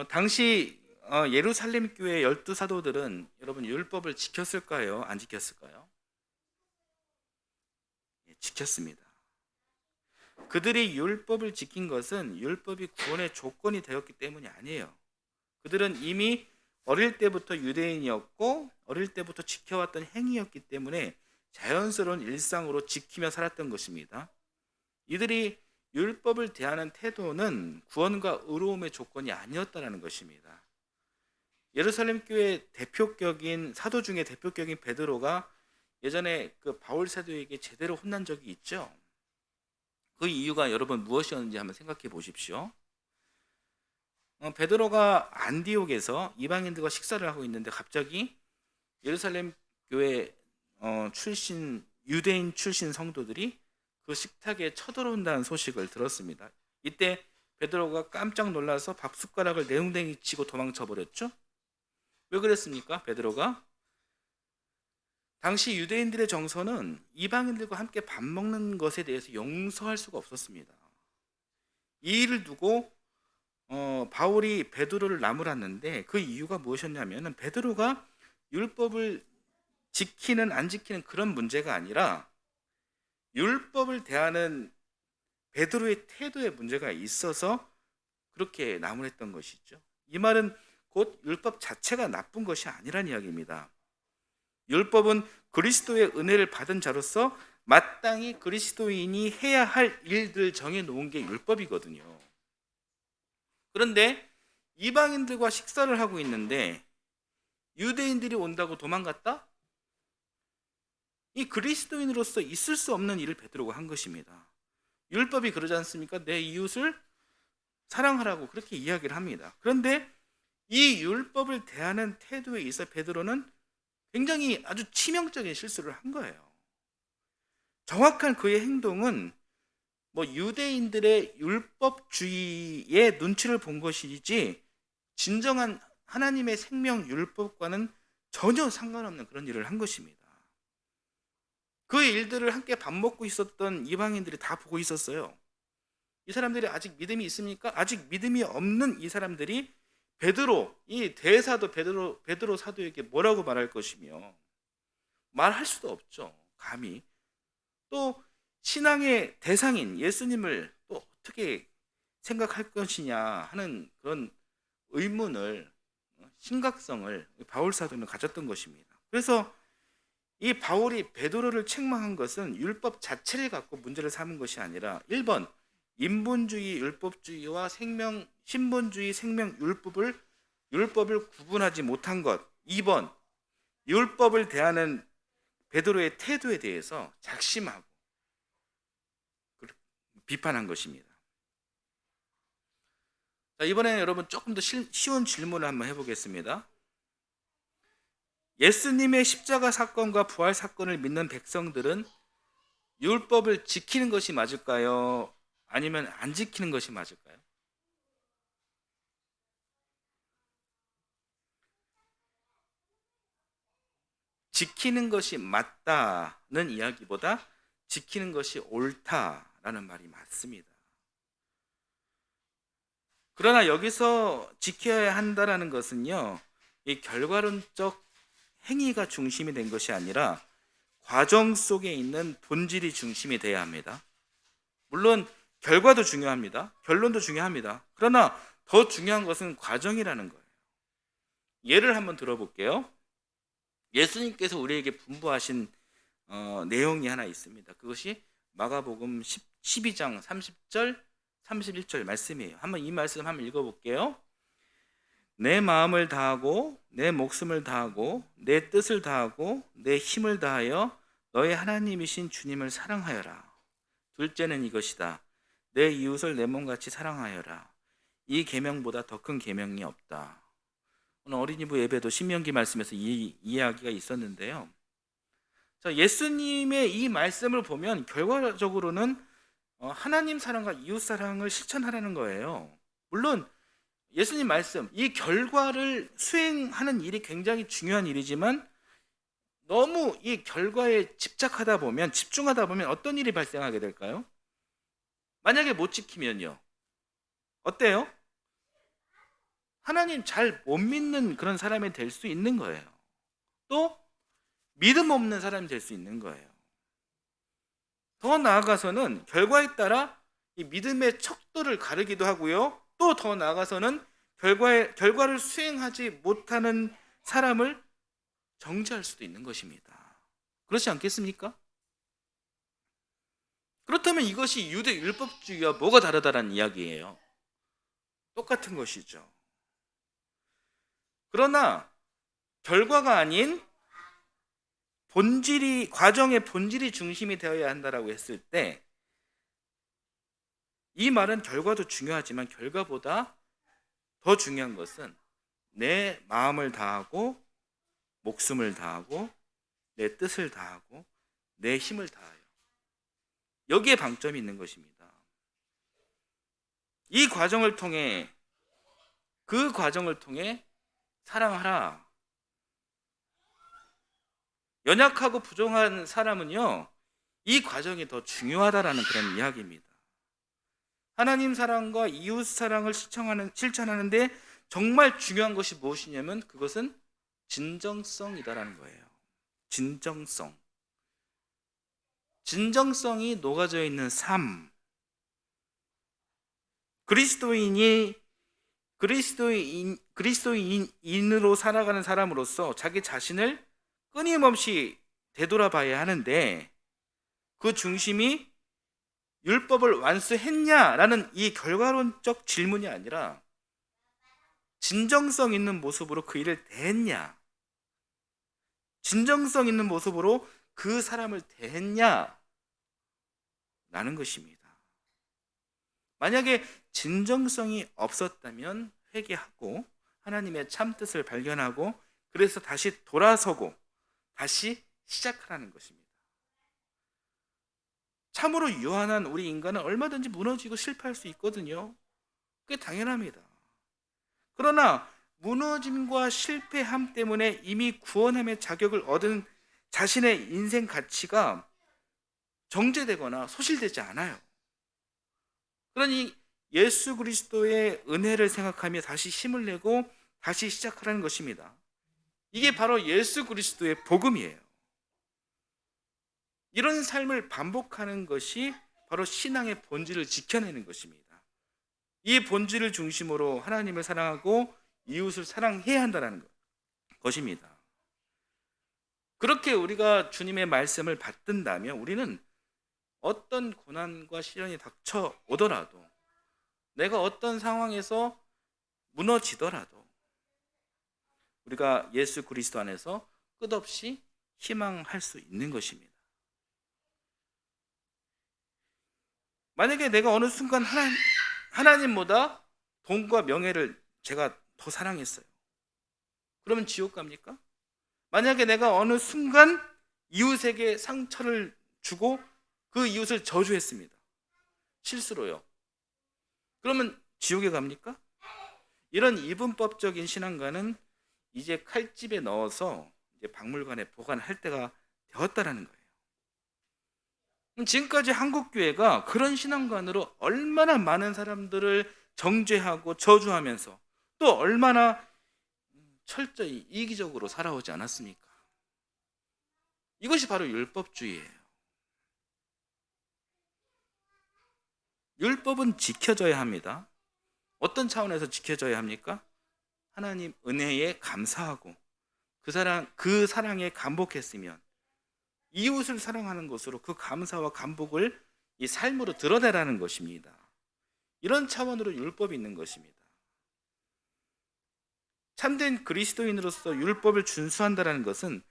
당시 예루살렘 교회 12사도들은 여러분 율법을 지켰을까요? 안 지켰을까요? 예, 지켰습니다. 그들이 율법을 지킨 것은 율법이 구원의 조건이 되었기 때문이 아니에요. 그들은 이미 어릴 때부터 유대인이었고 어릴 때부터 지켜왔던 행위였기 때문에 자연스러운 일상으로 지키며 살았던 것입니다. 이들이 율법을 대하는 태도는 구원과 의로움의 조건이 아니었다는 것입니다. 예루살렘 교회 대표격인 사도 중에 대표격인 베드로가 예전에 그 바울 사도에게 제대로 혼난 적이 있죠. 그 이유가 여러분 무엇이었는지 한번 생각해 보십시오. 베드로가 안디옥에서 이방인들과 식사를 하고 있는데 갑자기 예루살렘 교회 출신 유대인 출신 성도들이 그 식탁에 쳐들어온다는 소식을 들었습니다. 이때 베드로가 깜짝 놀라서 밥 숟가락을 내웅댕이 치고 도망쳐 버렸죠. 왜 그랬습니까? 베드로가 당시 유대인들의 정서는 이방인들과 함께 밥 먹는 것에 대해서 용서할 수가 없었습니다. 이 일을 두고 바울이 베드로를 나무랐는데 그 이유가 무엇이었냐면 베드로가 율법을 지키는 안 지키는 그런 문제가 아니라 율법을 대하는 베드로의 태도에 문제가 있어서 그렇게 나무랬던 것이죠. 이 말은 곧 율법 자체가 나쁜 것이 아니란 이야기입니다. 율법은 그리스도의 은혜를 받은 자로서 마땅히 그리스도인이 해야 할 일들 정해놓은 게 율법이거든요. 그런데 이방인들과 식사를 하고 있는데 유대인들이 온다고 도망갔다? 이 그리스도인으로서 있을 수 없는 일을 베드로가 한 것입니다. 율법이 그러지 않습니까? 내 이웃을 사랑하라고 그렇게 이야기를 합니다. 그런데 이 율법을 대하는 태도에 있어 베드로는 굉장히 아주 치명적인 실수를 한 거예요. 정확한 그의 행동은 유대인들의 율법주의의 눈치를 본 것이지 진정한 하나님의 생명 율법과는 전혀 상관없는 그런 일을 한 것입니다. 그 일들을 함께 밥 먹고 있었던 이방인들이 다 보고 있었어요. 이 사람들이 아직 믿음이 있습니까? 아직 믿음이 없는 이 사람들이 이 대사도 베드로 사도에게 뭐라고 말할 것이며 말할 수도 없죠. 감히 또 신앙의 대상인 예수님을 또 어떻게 생각할 것이냐 하는 그런 의문을 심각성을 바울 사도는 가졌던 것입니다. 그래서 이 바울이 베드로를 책망한 것은 율법 자체를 갖고 문제를 삼은 것이 아니라 1번 인본주의 율법주의와 신본주의 생명 율법을 구분하지 못한 것. 2번 율법을 대하는 베드로의 태도에 대해서 작심하고 비판한 것입니다. 자, 이번에는 여러분 조금 더 쉬운 질문을 한번 해보겠습니다. 예수님의 십자가 사건과 부활 사건을 믿는 백성들은 율법을 지키는 것이 맞을까요? 아니면 안 지키는 것이 맞을까요? 지키는 것이 맞다는 이야기보다 지키는 것이 옳다라는 말이 맞습니다. 그러나 여기서 지켜야 한다라는 것은요, 이 결과론적 행위가 중심이 된 것이 아니라 과정 속에 있는 본질이 중심이 돼야 합니다. 물론 결과도 중요합니다. 결론도 중요합니다. 그러나 더 중요한 것은 과정이라는 거예요. 예를 한번 들어볼게요. 예수님께서 우리에게 분부하신 내용이 하나 있습니다. 그것이 마가복음 12장 30절 31절 말씀이에요. 한번 이 말씀 한번 읽어볼게요. 내 마음을 다하고 내 목숨을 다하고 내 뜻을 다하고 내 힘을 다하여 너의 하나님이신 주님을 사랑하여라. 둘째는 이것이다. 내 이웃을 내 몸같이 사랑하여라. 이 계명보다 더 큰 계명이 없다. 오늘 어린이부 예배도 신명기 말씀에서 이 이야기가 있었는데요. 자, 예수님의 이 말씀을 보면 결과적으로는 하나님 사랑과 이웃 사랑을 실천하라는 거예요. 물론 예수님 말씀, 이 결과를 수행하는 일이 굉장히 중요한 일이지만 너무 이 결과에 집중하다 보면 어떤 일이 발생하게 될까요? 만약에 못 지키면요. 어때요? 하나님 잘 못 믿는 그런 사람이 될 수 있는 거예요. 또 믿음 없는 사람이 될 수 있는 거예요. 더 나아가서는 결과에 따라 이 믿음의 척도를 가르기도 하고요. 또 더 나아가서는 결과를 수행하지 못하는 사람을 정죄할 수도 있는 것입니다. 그렇지 않겠습니까? 그렇다면 이것이 유대 율법주의와 뭐가 다르다는 이야기예요? 똑같은 것이죠. 그러나 결과가 아닌 과정의 본질이 중심이 되어야 한다라고 했을 때, 이 말은 결과도 중요하지만 결과보다 더 중요한 것은 내 마음을 다하고 목숨을 다하고 내 뜻을 다하고 내 힘을 다하여, 여기에 방점이 있는 것입니다. 이 과정을 통해, 그 과정을 통해 사랑하라. 연약하고 부족한 사람은요, 이 과정이 더 중요하다라는 그런 이야기입니다. 하나님 사랑과 이웃 사랑을 실천하는데 정말 중요한 것이 무엇이냐면 그것은 진정성이다라는 거예요. 진정성이 녹아져 있는 삶. 그리스도인으로 살아가는 사람으로서 자기 자신을 끊임없이 되돌아봐야 하는데, 그 중심이 율법을 완수했냐라는 이 결과론적 질문이 아니라 진정성 있는 모습으로 그 일을 대했냐, 진정성 있는 모습으로 그 사람을 대했냐라는 것입니다. 만약에 진정성이 없었다면 회개하고 하나님의 참뜻을 발견하고 그래서 다시 돌아서고 다시 시작하라는 것입니다. 참으로 유한한 우리 인간은 얼마든지 무너지고 실패할 수 있거든요. 그게 당연합니다. 그러나 무너짐과 실패함 때문에 이미 구원함의 자격을 얻은 자신의 인생 가치가 정죄되거나 소실되지 않아요. 그러니 예수 그리스도의 은혜를 생각하며 다시 힘을 내고 다시 시작하라는 것입니다. 이게 바로 예수 그리스도의 복음이에요. 이런 삶을 반복하는 것이 바로 신앙의 본질을 지켜내는 것입니다. 이 본질을 중심으로 하나님을 사랑하고 이웃을 사랑해야 한다는 것입니다. 그렇게 우리가 주님의 말씀을 받든다면 우리는 어떤 고난과 시련이 닥쳐 오더라도, 내가 어떤 상황에서 무너지더라도 우리가 예수 그리스도 안에서 끝없이 희망할 수 있는 것입니다. 만약에 내가 어느 순간 하나님보다 돈과 명예를 제가 더 사랑했어요. 그러면 지옥 갑니까? 만약에 내가 어느 순간 이웃에게 상처를 주고 그 이웃을 저주했습니다. 실수로요. 그러면 지옥에 갑니까? 이런 이분법적인 신앙가는 이제 칼집에 넣어서 이제 박물관에 보관할 때가 되었다라는 거예요. 지금까지 한국교회가 그런 신앙관으로 얼마나 많은 사람들을 정죄하고 저주하면서 또 얼마나 철저히 이기적으로 살아오지 않았습니까? 이것이 바로 율법주의예요. 율법은 지켜져야 합니다. 어떤 차원에서 지켜져야 합니까? 하나님 은혜에 감사하고 그 사랑에 감복했으면 이웃을 사랑하는 것으로 그 감사와 감복을 이 삶으로 드러내라는 것입니다. 이런 차원으로 율법이 있는 것입니다. 참된 그리스도인으로서 율법을 준수한다는 것은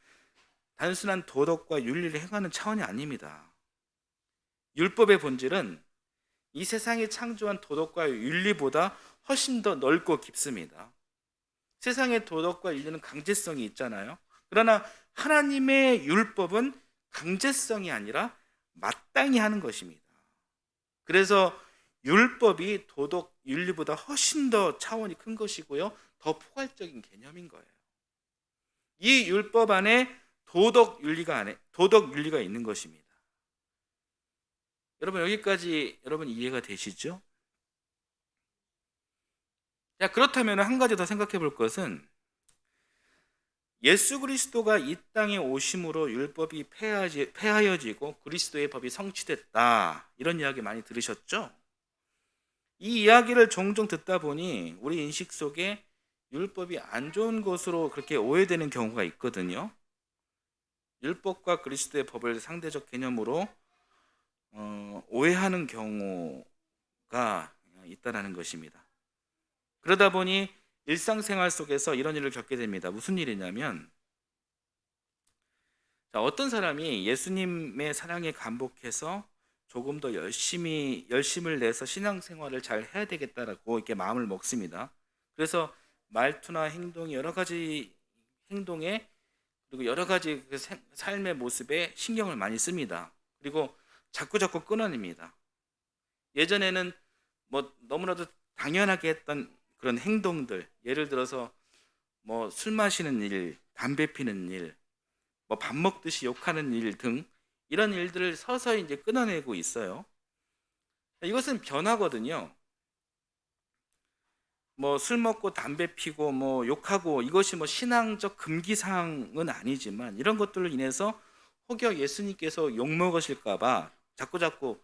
단순한 도덕과 윤리를 행하는 차원이 아닙니다. 율법의 본질은 이 세상이 창조한 도덕과 윤리보다 훨씬 더 넓고 깊습니다. 세상의 도덕과 윤리는 강제성이 있잖아요. 그러나 하나님의 율법은 강제성이 아니라 마땅히 하는 것입니다. 그래서 율법이 도덕, 윤리보다 훨씬 더 차원이 큰 것이고요. 더 포괄적인 개념인 거예요. 이 율법 안에 도덕 윤리가 있는 것입니다. 여러분 여기까지 여러분 이해가 되시죠? 자, 그렇다면 한 가지 더 생각해 볼 것은 예수 그리스도가 이 땅에 오심으로 율법이 폐하여지고 그리스도의 법이 성취됐다. 이런 이야기 많이 들으셨죠? 이 이야기를 종종 듣다 보니 우리 인식 속에 율법이 안 좋은 것으로 그렇게 오해되는 경우가 있거든요. 율법과 그리스도의 법을 상대적 개념으로 오해하는 경우가 있다는 것입니다. 그러다 보니 일상생활 속에서 이런 일을 겪게 됩니다. 무슨 일이냐면, 자, 어떤 사람이 예수님의 사랑에 감복해서 조금 더 열심을 내서 신앙생활을 잘 해야 되겠다라고 이렇게 마음을 먹습니다. 그래서 말투나 행동이 여러 가지 행동에, 그리고 여러 가지 그 삶의 모습에 신경을 많이 씁니다. 그리고 자꾸 끊어냅니다. 예전에는 뭐 너무나도 당연하게 했던 그런 행동들, 예를 들어서 뭐 술 마시는 일, 담배 피는 일, 뭐 밥 먹듯이 욕하는 일 등 이런 일들을 서서히 이제 끊어내고 있어요. 이것은 변화거든요. 뭐 술 먹고 담배 피고 뭐 욕하고 이것이 뭐 신앙적 금기사항은 아니지만 이런 것들로 인해서 혹여 예수님께서 욕 먹으실까봐 자꾸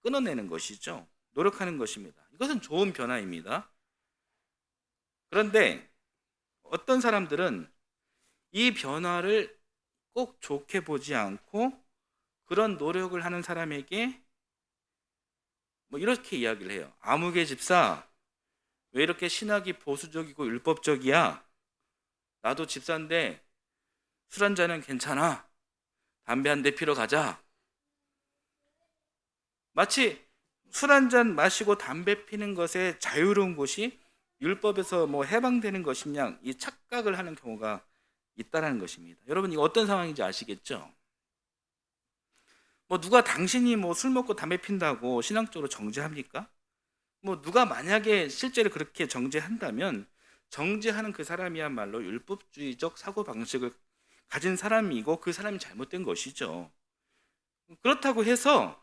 끊어내는 것이죠. 노력하는 것입니다. 이것은 좋은 변화입니다. 그런데 어떤 사람들은 이 변화를 꼭 좋게 보지 않고 그런 노력을 하는 사람에게 뭐 이렇게 이야기를 해요. 아무개 집사, 왜 이렇게 신학이 보수적이고 율법적이야? 나도 집사인데 술 한 잔은 괜찮아. 담배 한 대 피러 가자. 마치 술 한 잔 마시고 담배 피는 것에 자유로운 것이 율법에서 뭐 해방되는 것이냐, 이 착각을 하는 경우가 있다는 것입니다. 여러분, 이거 어떤 상황인지 아시겠죠? 뭐 누가 당신이 뭐 술 먹고 담배 핀다고 신앙적으로 정죄합니까? 뭐 누가 만약에 실제로 그렇게 정죄한다면 정죄하는 그 사람이야말로 율법주의적 사고방식을 가진 사람이고 그 사람이 잘못된 것이죠. 그렇다고 해서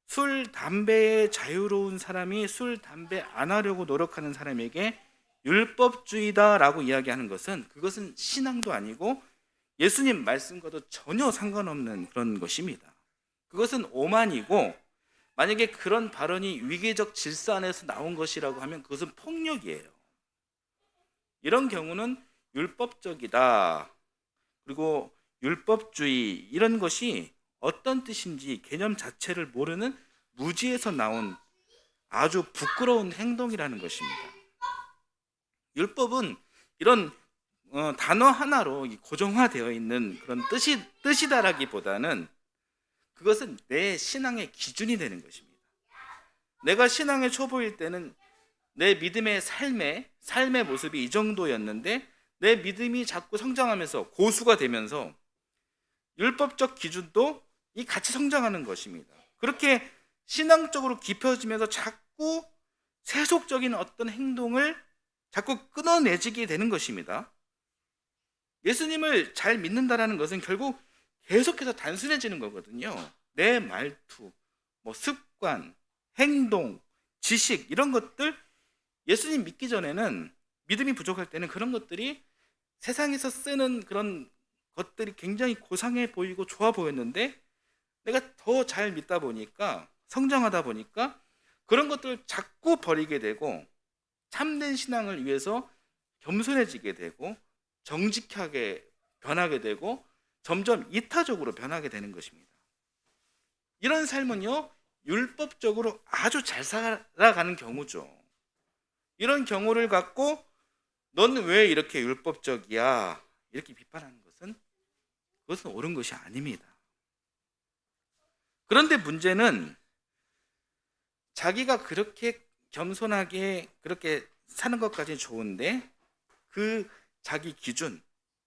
술, 담배에 자유로운 사람이 술, 담배 안 하려고 노력하는 사람에게 율법주의다라고 이야기하는 것은 그것은 신앙도 아니고 예수님 말씀과도 전혀 상관없는 그런 것입니다. 그것은 오만이고 만약에 그런 발언이 위계적 질서 안에서 나온 것이라고 하면 그것은 폭력이에요. 이런 경우는 율법적이다. 그리고 율법주의 이런 것이 어떤 뜻인지 개념 자체를 모르는 무지에서 나온 아주 부끄러운 행동이라는 것입니다. 율법은 이런 단어 하나로 고정화되어 있는 그런 뜻이다라기보다는 그것은 내 신앙의 기준이 되는 것입니다. 내가 신앙의 초보일 때는 내 믿음의 삶의 모습이 이 정도였는데 내 믿음이 자꾸 성장하면서 고수가 되면서 율법적 기준도 이 같이 성장하는 것입니다. 그렇게 신앙적으로 깊어지면서 자꾸 세속적인 어떤 행동을 자꾸 끊어내지게 되는 것입니다. 예수님을 잘 믿는다라는 것은 결국 계속해서 단순해지는 거거든요. 내 말투, 뭐 습관, 행동, 지식 이런 것들 예수님 믿기 전에는 믿음이 부족할 때는 그런 것들이 세상에서 쓰는 그런 것들이 굉장히 고상해 보이고 좋아 보였는데 내가 더 잘 믿다 보니까 성장하다 보니까 그런 것들을 자꾸 버리게 되고 참된 신앙을 위해서 겸손해지게 되고 정직하게 변하게 되고 점점 이타적으로 변하게 되는 것입니다. 이런 삶은요 율법적으로 아주 잘 살아가는 경우죠. 이런 경우를 갖고 너는 왜 이렇게 율법적이야? 이렇게 비판하는 것은 그것은 옳은 것이 아닙니다. 그런데 문제는 자기가 그렇게 겸손하게 그렇게 사는 것까지 좋은데 그 자기 기준,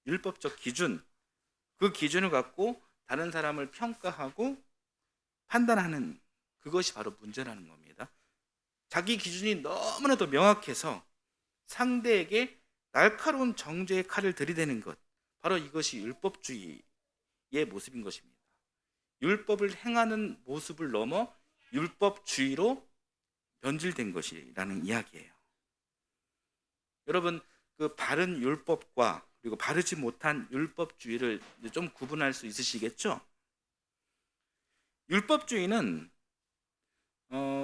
율법적 기준, 그 기준을 갖고 다른 사람을 평가하고 판단하는 그것이 바로 문제라는 겁니다. 자기 기준이 너무나도 명확해서 상대에게 날카로운 정죄의 칼을 들이대는 것, 바로 이것이 율법주의의 모습인 것입니다. 율법을 행하는 모습을 넘어 율법주의로 변질된 것이라는 이야기예요. 여러분, 그 바른 율법과 그리고 바르지 못한 율법주의를 이제 좀 구분할 수 있으시겠죠? 율법주의는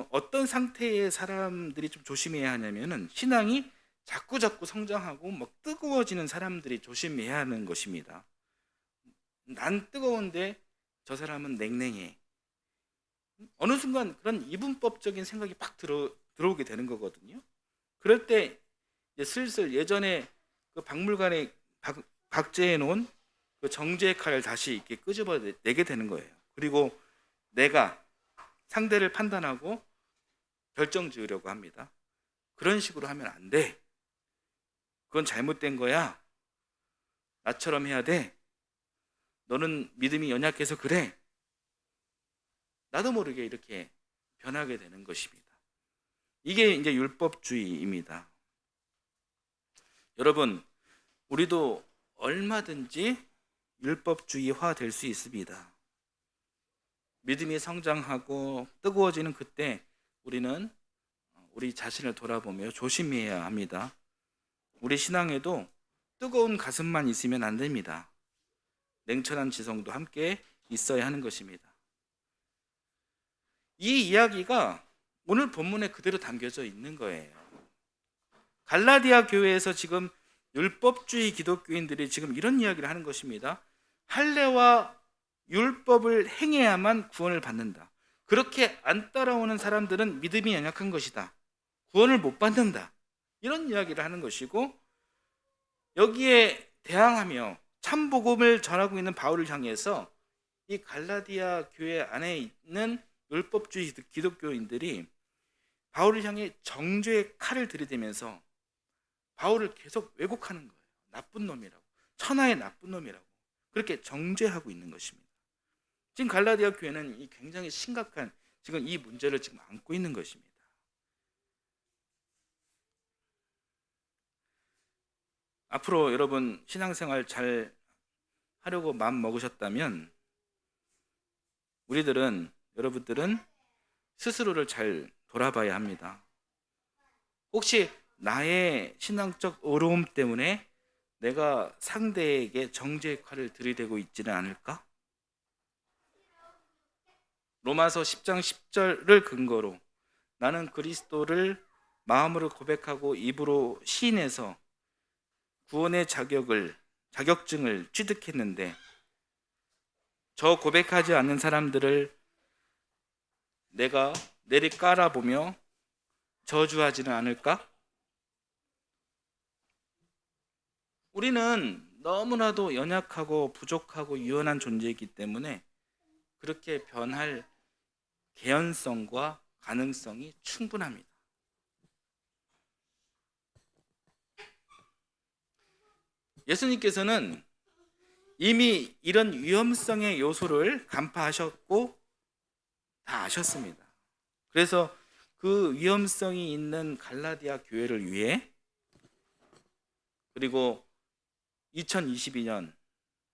어떤 상태의 사람들이 좀 조심해야 하냐면은, 신앙이 자꾸 성장하고 막 뜨거워지는 사람들이 조심해야 하는 것입니다. 난 뜨거운데 저 사람은 냉랭해. 어느 순간 그런 이분법적인 생각이 팍 들어오게 되는 거거든요. 그럴 때 이제 슬슬 예전에 그 박물관에 박제해 놓은 그 정죄의 칼을 다시 이렇게 끄집어 내게 되는 거예요. 그리고 내가 상대를 판단하고 결정 지으려고 합니다. 그런 식으로 하면 안 돼. 그건 잘못된 거야. 나처럼 해야 돼. 너는 믿음이 연약해서 그래. 나도 모르게 이렇게 변하게 되는 것입니다. 이게 이제 율법주의입니다. 여러분, 우리도 얼마든지 율법주의화 될 수 있습니다. 믿음이 성장하고 뜨거워지는 그때 우리는 우리 자신을 돌아보며 조심해야 합니다. 우리 신앙에도 뜨거운 가슴만 있으면 안 됩니다. 냉철한 지성도 함께 있어야 하는 것입니다. 이 이야기가 오늘 본문에 그대로 담겨져 있는 거예요. 갈라디아 교회에서 지금 율법주의 기독교인들이 지금 이런 이야기를 하는 것입니다. 할례와 율법을 행해야만 구원을 받는다. 그렇게 안 따라오는 사람들은 믿음이 연약한 것이다. 구원을 못 받는다. 이런 이야기를 하는 것이고, 여기에 대항하며 참복음을 전하고 있는 바울을 향해서 이 갈라디아 교회 안에 있는 율법주의 기독교인들이 바울을 향해 정죄의 칼을 들이대면서 바울을 계속 왜곡하는 거예요. 나쁜 놈이라고, 천하의 나쁜 놈이라고 그렇게 정죄하고 있는 것입니다. 지금 갈라디아 교회는 이 굉장히 심각한 지금 이 문제를 지금 안고 있는 것입니다. 앞으로 여러분 신앙생활 잘 하려고 마음 먹으셨다면 여러분들은 스스로를 잘 돌아봐야 합니다. 혹시 나의 신앙적 어려움 때문에 내가 상대에게 정죄의 칼을 들이대고 있지는 않을까? 로마서 10장 10절을 근거로 나는 그리스도를 마음으로 고백하고 입으로 시인해서 구원의 자격증을 취득했는데, 저 고백하지 않는 사람들을 내가 내리 깔아보며 저주하지는 않을까? 우리는 너무나도 연약하고 부족하고 유연한 존재이기 때문에 그렇게 변할 개연성과 가능성이 충분합니다. 예수님께서는 이미 이런 위험성의 요소를 간파하셨고 다 아셨습니다. 그래서 그 위험성이 있는 갈라디아 교회를 위해, 그리고 2022년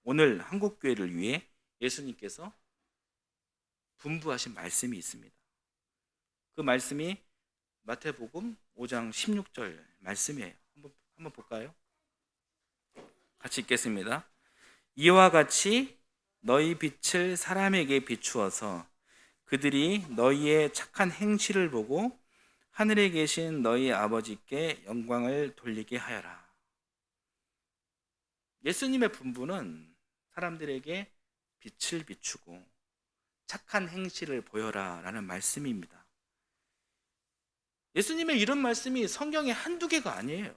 오늘 한국교회를 위해 예수님께서 분부하신 말씀이 있습니다. 그 말씀이 마태복음 5장 16절 말씀이에요. 한번 볼까요? 같이 읽겠습니다. 이와 같이 너희 빛을 사람에게 비추어서 그들이 너희의 착한 행실을 보고 하늘에 계신 너희 아버지께 영광을 돌리게 하여라. 예수님의 분부는 사람들에게 빛을 비추고 착한 행실을 보여라 라는 말씀입니다. 예수님의 이런 말씀이 성경에 한두 개가 아니에요.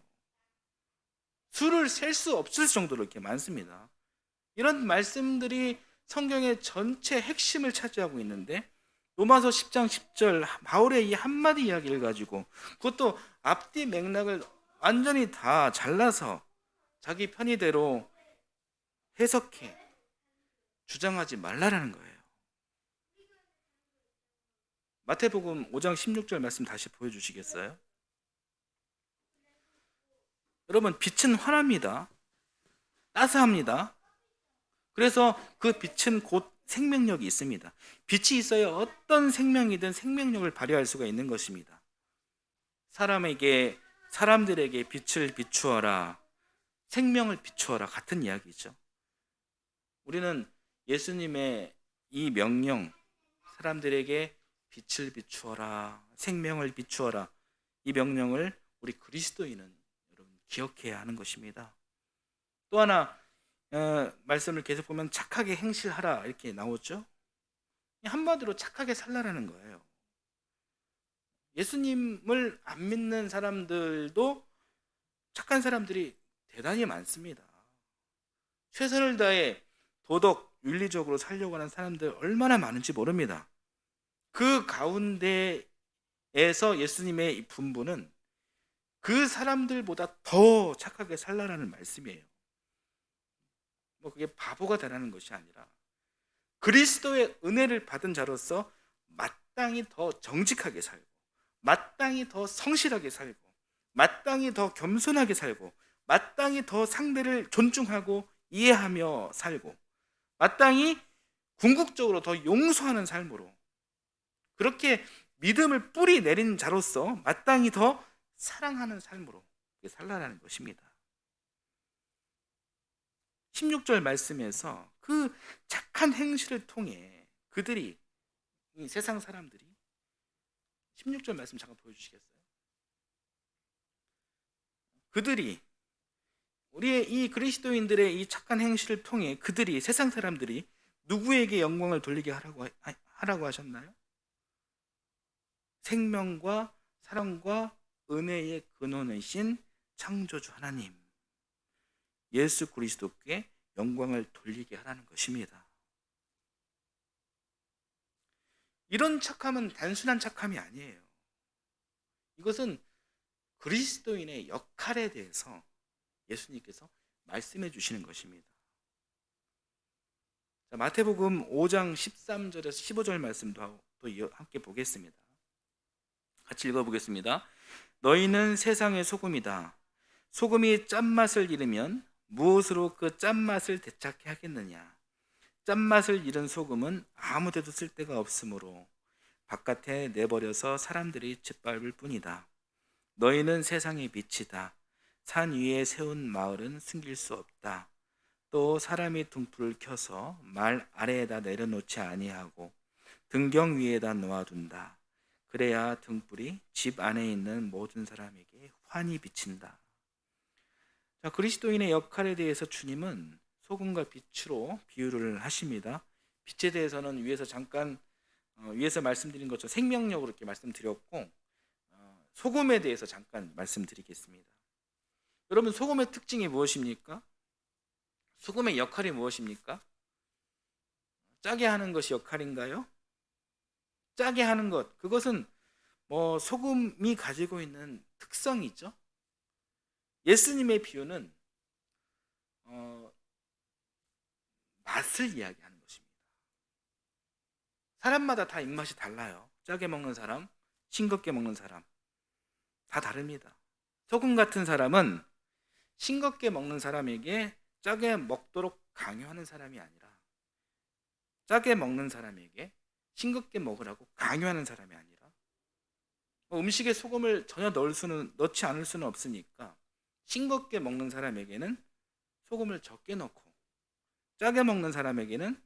수를 셀 수 없을 정도로 이렇게 많습니다. 이런 말씀들이 성경의 전체 핵심을 차지하고 있는데, 로마서 10장 10절 바울의 이 한마디 이야기를 가지고, 그것도 앞뒤 맥락을 완전히 다 잘라서 자기 편의대로 해석해 주장하지 말라라는 거예요. 마태복음 5장 16절 말씀 다시 보여주시겠어요? 여러분, 빛은 환합니다. 따스합니다. 그래서 그 빛은 곧 생명력이 있습니다. 빛이 있어야 어떤 생명이든 생명력을 발휘할 수가 있는 것입니다. 사람에게 사람들에게 빛을 비추어라, 생명을 비추어라 같은 이야기죠. 우리는 예수님의 이 명령, 사람들에게 빛을 비추어라, 생명을 비추어라, 이 명령을 우리 그리스도인은 여러분 기억해야 하는 것입니다. 또 하나 말씀을 계속 보면 착하게 행실하라 이렇게 나오죠. 한마디로 착하게 살라라는 거예요. 예수님을 안 믿는 사람들도 착한 사람들이 대단히 많습니다. 최선을 다해 도덕, 윤리적으로 살려고 하는 사람들 얼마나 많은지 모릅니다. 그 가운데에서 예수님의 이 분부는 그 사람들보다 더 착하게 살라라는 말씀이에요. 그게 바보가 되라는 것이 아니라 그리스도의 은혜를 받은 자로서 마땅히 더 정직하게 살고, 마땅히 더 성실하게 살고, 마땅히 더 겸손하게 살고, 마땅히 더 상대를 존중하고 이해하며 살고, 마땅히 궁극적으로 더 용서하는 삶으로, 그렇게 믿음을 뿌리 내린 자로서 마땅히 더 사랑하는 삶으로 살라라는 것입니다. 16절 말씀에서 그 착한 행실을 통해 그들이, 이 세상 사람들이, 16절 말씀 잠깐 보여주시겠어요? 그들이, 우리의 이 그리스도인들의 이 착한 행실을 통해 그들이, 세상 사람들이 누구에게 영광을 돌리게 하라고 하셨나요? 생명과 사랑과 은혜의 근원이신 창조주 하나님, 예수 그리스도께 영광을 돌리게 하라는 것입니다. 이런 착함은 단순한 착함이 아니에요. 이것은 그리스도인의 역할에 대해서 예수님께서 말씀해 주시는 것입니다. 자, 마태복음 5장 13절에서 15절 말씀도 또 함께 보겠습니다. 같이 읽어보겠습니다. 너희는 세상의 소금이다. 소금이 짠맛을 잃으면 무엇으로 그 짠맛을 되찾게 하겠느냐? 짠맛을 잃은 소금은 아무데도 쓸데가 없으므로 바깥에 내버려서 사람들이 짓밟을 뿐이다. 너희는 세상의 빛이다. 산 위에 세운 마을은 숨길 수 없다. 또 사람이 등불을 켜서 말 아래에다 내려놓지 아니하고 등경 위에다 놓아둔다. 그래야 등불이 집 안에 있는 모든 사람에게 환히 비친다. 자, 그리스도인의 역할에 대해서 주님은 소금과 빛으로 비유를 하십니다. 빛에 대해서는 위에서 잠깐 위에서 말씀드린 것처럼 생명력으로 이렇게 말씀드렸고, 소금에 대해서 잠깐 말씀드리겠습니다. 여러분, 소금의 특징이 무엇입니까? 소금의 역할이 무엇입니까? 짜게 하는 것이 역할인가요? 짜게 하는 것, 그것은 소금이 가지고 있는 특성이죠. 예수님의 비유는 맛을 이야기하는 것입니다. 사람마다 다 입맛이 달라요. 짜게 먹는 사람, 싱겁게 먹는 사람 다 다릅니다. 소금 같은 사람은 싱겁게 먹는 사람에게 짜게 먹도록 강요하는 사람이 아니라, 짜게 먹는 사람에게 싱겁게 먹으라고 강요하는 사람이 아니라, 음식에 소금을 전혀 넣지 않을 수는 없으니까 싱겁게 먹는 사람에게는 소금을 적게 넣고, 짜게 먹는 사람에게는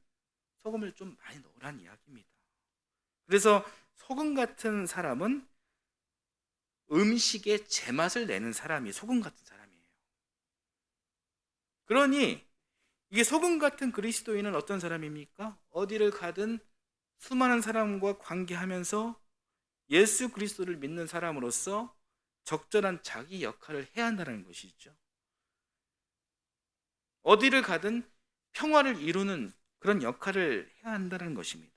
소금을 좀 많이 넣으란 이야기입니다. 그래서 소금 같은 사람은 음식에 제맛을 내는 사람이 소금 같은 사람이에요. 그러니 이게 소금 같은 그리스도인은 어떤 사람입니까? 어디를 가든 수많은 사람과 관계하면서 예수 그리스도를 믿는 사람으로서 적절한 자기 역할을 해야 한다는 것이죠. 어디를 가든 평화를 이루는 그런 역할을 해야 한다는 것입니다.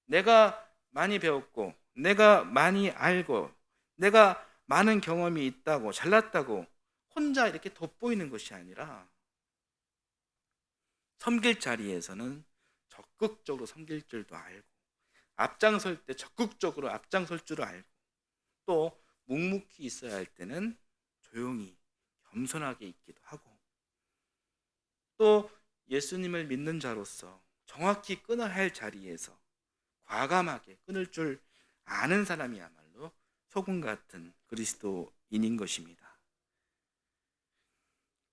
내가 많이 배웠고, 내가 많이 알고, 내가 많은 경험이 있다고, 잘났다고 혼자 이렇게 돋보이는 것이 아니라, 섬길 자리에서는 적극적으로 섬길 줄도 알고, 앞장설 때 적극적으로 앞장설 줄을 알고, 또 묵묵히 있어야 할 때는 조용히 겸손하게 있기도 하고, 또 예수님을 믿는 자로서 정확히 끊어야 할 자리에서 과감하게 끊을 줄 아는 사람이야말로 소금 같은 그리스도인인 것입니다.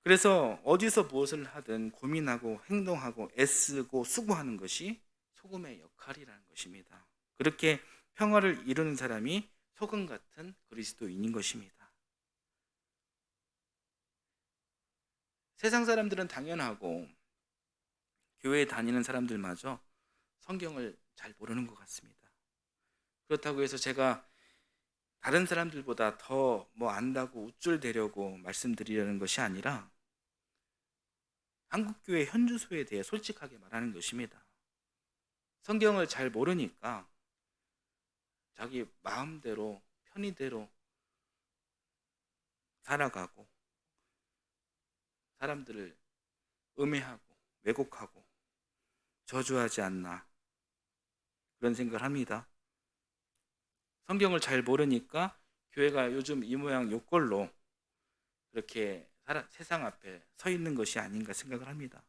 그래서 어디서 무엇을 하든 고민하고 행동하고 애쓰고 수고하는 것이 소금의 역할이라는 것입니다. 그렇게 평화를 이루는 사람이 소금 같은 그리스도인인 것입니다. 세상 사람들은 당연하고 교회에 다니는 사람들마저 성경을 잘 모르는 것 같습니다. 그렇다고 해서 제가 다른 사람들보다 더 안다고 우쭐대려고 말씀드리려는 것이 아니라 한국교회 현주소에 대해 솔직하게 말하는 것입니다. 성경을 잘 모르니까 자기 마음대로 편의대로 살아가고 사람들을 음해하고 왜곡하고 저주하지 않나 그런 생각을 합니다. 성경을 잘 모르니까 교회가 요즘 이 모양 요 꼴로 그렇게 세상 앞에 서 있는 것이 아닌가 생각을 합니다.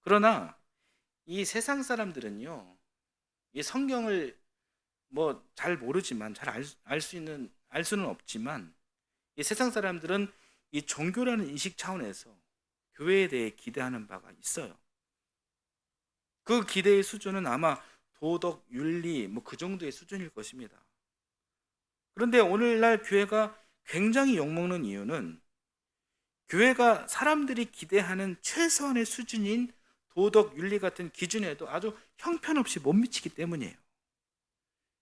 그러나 이 세상 사람들은요, 이 성경을 잘 모르지만 잘 알 수는 없지만 이 세상 사람들은 이 종교라는 인식 차원에서 교회에 대해 기대하는 바가 있어요. 그 기대의 수준은 아마 도덕, 윤리 그 정도의 수준일 것입니다. 그런데 오늘날 교회가 굉장히 욕먹는 이유는 교회가 사람들이 기대하는 최소한의 수준인 도덕, 윤리 같은 기준에도 아주 형편없이 못 미치기 때문이에요.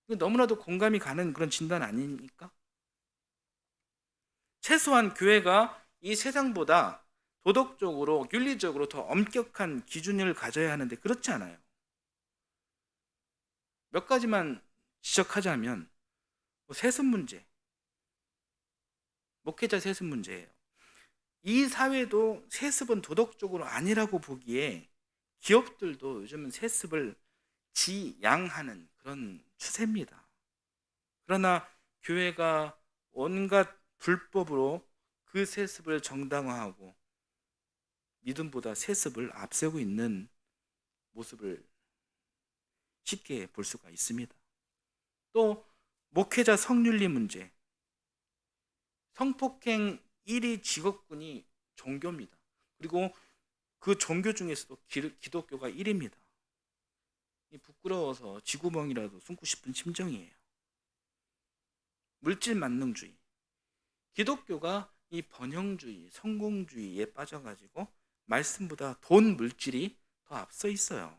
너무나도 공감이 가는 그런 진단 아닙니까? 최소한 교회가 이 세상보다 도덕적으로, 윤리적으로 더 엄격한 기준을 가져야 하는데 그렇지 않아요. 몇 가지만 지적하자면 세습 문제, 목회자 세습 문제예요. 이 사회도 세습은 도덕적으로 아니라고 보기에 기업들도 요즘은 세습을 지양하는 그런 추세입니다. 그러나 교회가 온갖 불법으로 그 세습을 정당화하고 믿음보다 세습을 앞세우고 있는 모습을 쉽게 볼 수가 있습니다. 또 목회자 성윤리 문제, 성폭행 1위 직업군이 종교입니다. 그리고 그 종교 중에서도 기독교가 1위입니다. 부끄러워서 쥐구멍이라도 숨고 싶은 심정이에요. 물질 만능주의, 기독교가 이 번영주의, 성공주의에 빠져가지고 말씀보다 돈 물질이 더 앞서 있어요.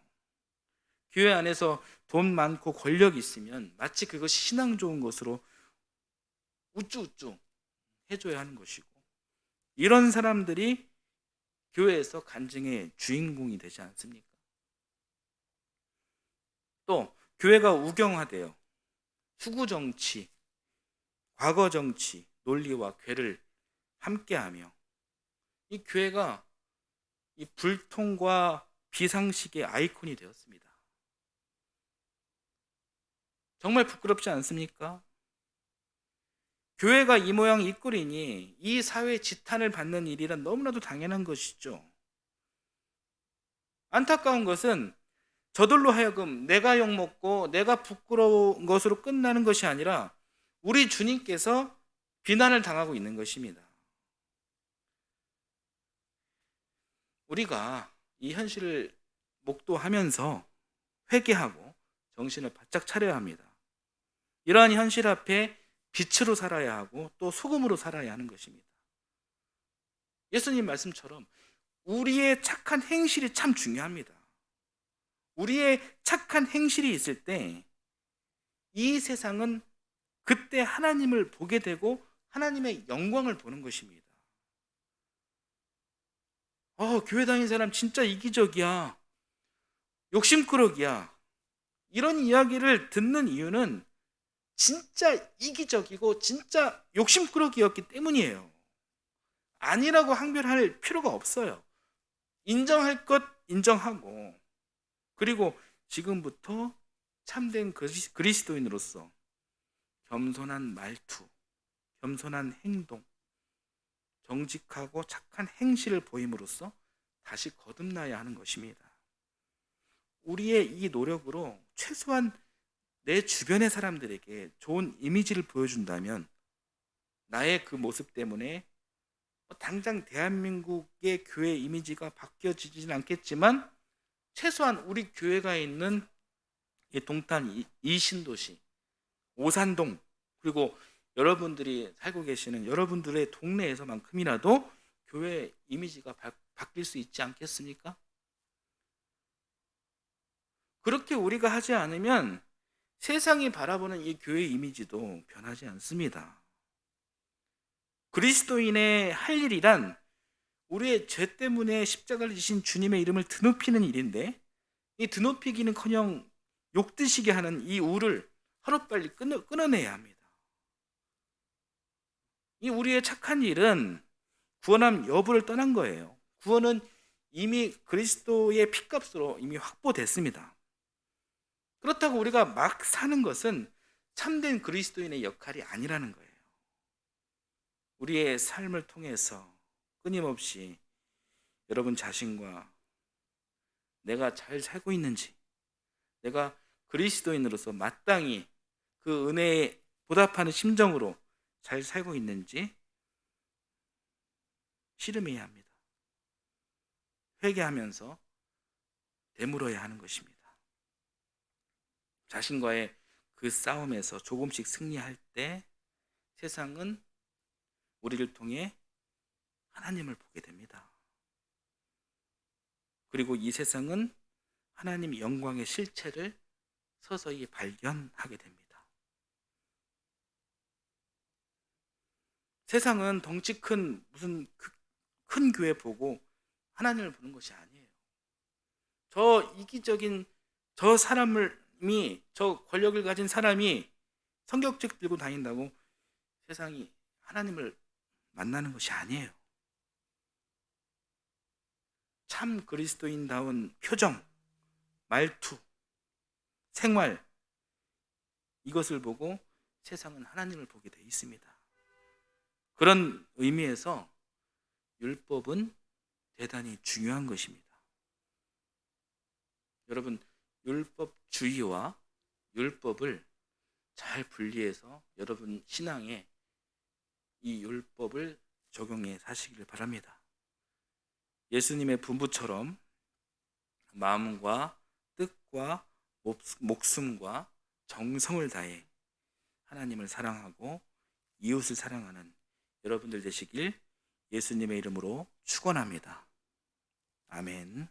교회 안에서 돈 많고 권력이 있으면 마치 그것이 신앙 좋은 것으로 우쭈우쭈 해줘야 하는 것이고, 이런 사람들이 교회에서 간증의 주인공이 되지 않습니까? 또 교회가 우경화되어 수구정치, 과거정치, 논리와 괴를 함께하며 이 교회가 이 불통과 비상식의 아이콘이 되었습니다. 정말 부끄럽지 않습니까? 교회가 이 모양 이 꼴이니 이 사회 지탄을 받는 일이란 너무나도 당연한 것이죠. 안타까운 것은 저들로 하여금 내가 욕먹고 내가 부끄러운 것으로 끝나는 것이 아니라 우리 주님께서 비난을 당하고 있는 것입니다. 우리가 이 현실을 목도하면서 회개하고 정신을 바짝 차려야 합니다. 이러한 현실 앞에 빛으로 살아야 하고 또 소금으로 살아야 하는 것입니다. 예수님 말씀처럼 우리의 착한 행실이 참 중요합니다. 우리의 착한 행실이 있을 때 이 세상은 그때 하나님을 보게 되고 하나님의 영광을 보는 것입니다. 교회 다니는 사람 진짜 이기적이야, 욕심꾸러기야, 이런 이야기를 듣는 이유는 진짜 이기적이고 진짜 욕심꾸러기였기 때문이에요. 아니라고 항변할 필요가 없어요. 인정할 것 인정하고, 그리고 지금부터 참된 그리스도인으로서 겸손한 말투, 겸손한 행동, 정직하고 착한 행실을 보임으로써 다시 거듭나야 하는 것입니다. 우리의 이 노력으로 최소한 내 주변의 사람들에게 좋은 이미지를 보여준다면 나의 그 모습 때문에 당장 대한민국의 교회 이미지가 바뀌어지지는 않겠지만 최소한 우리 교회가 있는 이 동탄 이신도시, 오산동, 그리고 여러분들이 살고 계시는 여러분들의 동네에서만큼이라도 교회 이미지가 바뀔 수 있지 않겠습니까? 그렇게 우리가 하지 않으면 세상이 바라보는 이 교회 이미지도 변하지 않습니다. 그리스도인의 할 일이란 우리의 죄 때문에 십자가를 지신 주님의 이름을 드높이는 일인데, 이 드높이기는커녕 욕드시게 하는 이 우를 하루빨리 끊어내야 합니다. 이 우리의 착한 일은 구원함 여부를 떠난 거예요. 구원은 이미 그리스도의 피값으로 이미 확보됐습니다. 그렇다고 우리가 막 사는 것은 참된 그리스도인의 역할이 아니라는 거예요. 우리의 삶을 통해서 끊임없이 여러분 자신과 내가 잘 살고 있는지, 내가 그리스도인으로서 마땅히 그 은혜에 보답하는 심정으로 잘 살고 있는지 씨름해야 합니다. 회개하면서 되물어야 하는 것입니다. 자신과의 그 싸움에서 조금씩 승리할 때 세상은 우리를 통해 하나님을 보게 됩니다. 그리고 이 세상은 하나님 영광의 실체를 서서히 발견하게 됩니다. 세상은 덩치 큰 무슨 큰 교회 보고 하나님을 보는 것이 아니에요. 저 이기적인 저 사람이, 저 권력을 가진 사람이 성경책 들고 다닌다고 세상이 하나님을 만나는 것이 아니에요. 참 그리스도인다운 표정, 말투, 생활, 이것을 보고 세상은 하나님을 보게 돼 있습니다. 그런 의미에서 율법은 대단히 중요한 것입니다. 여러분, 율법주의와 율법을 잘 분리해서 여러분 신앙에 이 율법을 적용해 사시기를 바랍니다. 예수님의 분부처럼 마음과 뜻과 목숨과 정성을 다해 하나님을 사랑하고 이웃을 사랑하는 여러분들 되시길 예수님의 이름으로 축원합니다. 아멘.